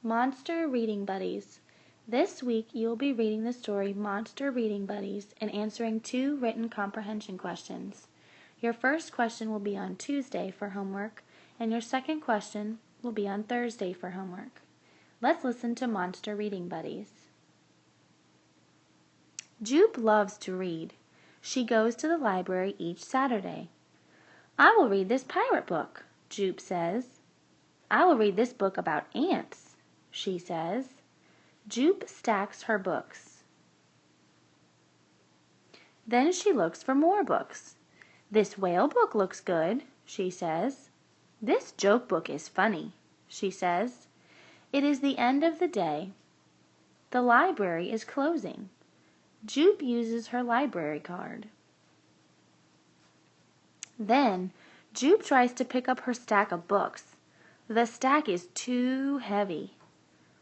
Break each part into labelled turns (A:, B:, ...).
A: Monster Reading Buddies. This week you will be reading the story Monster Reading Buddies and answering 2 written comprehension questions. Your first question will be on Tuesday for homework, and your second question will be on Thursday for homework. Let's listen to Monster Reading Buddies. Jupe loves to read. She goes to the library each Saturday. "I will read this pirate book," Jupe says. "I will read this book about ants," she says. Jupe stacks her books. Then she looks for more books. "This whale book looks good," she says. "This joke book is funny," she says. It is the end of the day. The library is closing. Jupe uses her library card. Then Jupe tries to pick up her stack of books. The stack is too heavy.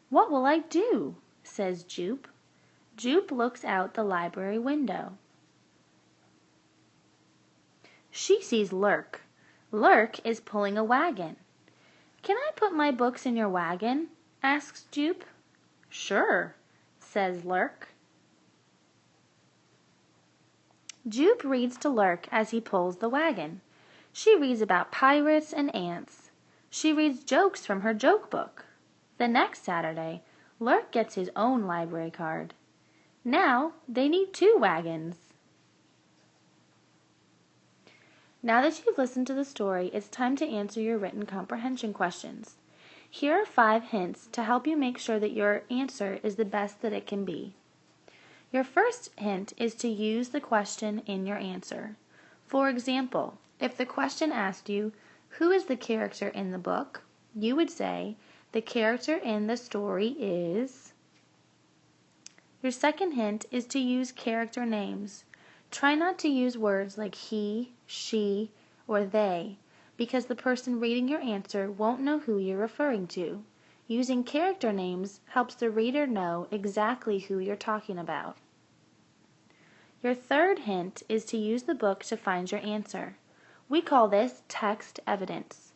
A: "What will I do?" says Jupe. Jupe looks out the library window. She sees Lurk. Lurk is pulling a wagon. "Can I put my books in your wagon?" asks Jupe. "Sure," says Lurk. Jupe reads to Lurk as he pulls the wagon. She reads about pirates and ants. She reads jokes from her joke book. The next Saturday, Lurk gets his own library card. Now they need 2 wagons. Now that you've listened to the story, it's time to answer your written comprehension questions. Here are 5 hints to help you make sure that your answer is the best that it can be. Your first hint is to use the question in your answer. For example, if the question asked you, "Who is the character in the book?" you would say, "The character in the story is." Your second hint is to use character names. Try not to use words like he, she, or they, because the person reading your answer won't know who you're referring to. Using character names helps the reader know exactly who you're talking about. Your third hint is to use the book to find your answer. We call this text evidence.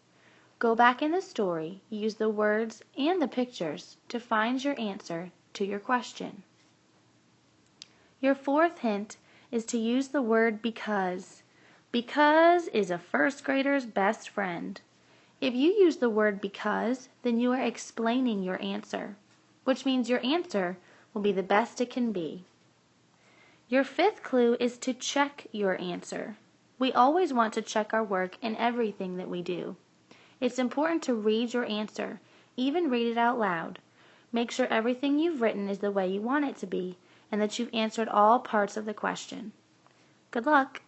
A: Go back in the story, use the words and the pictures to find your answer to your question. Your fourth hint is to use the word because. Because is a first grader's best friend. If you use the word because, then you are explaining your answer, which means your answer will be the best it can be. Your fifth clue is to check your answer. We always want to check our work in everything that we do. It's important to read your answer, even read it out loud. Make sure everything you've written is the way you want it to be, and that you've answered all parts of the question. Good luck!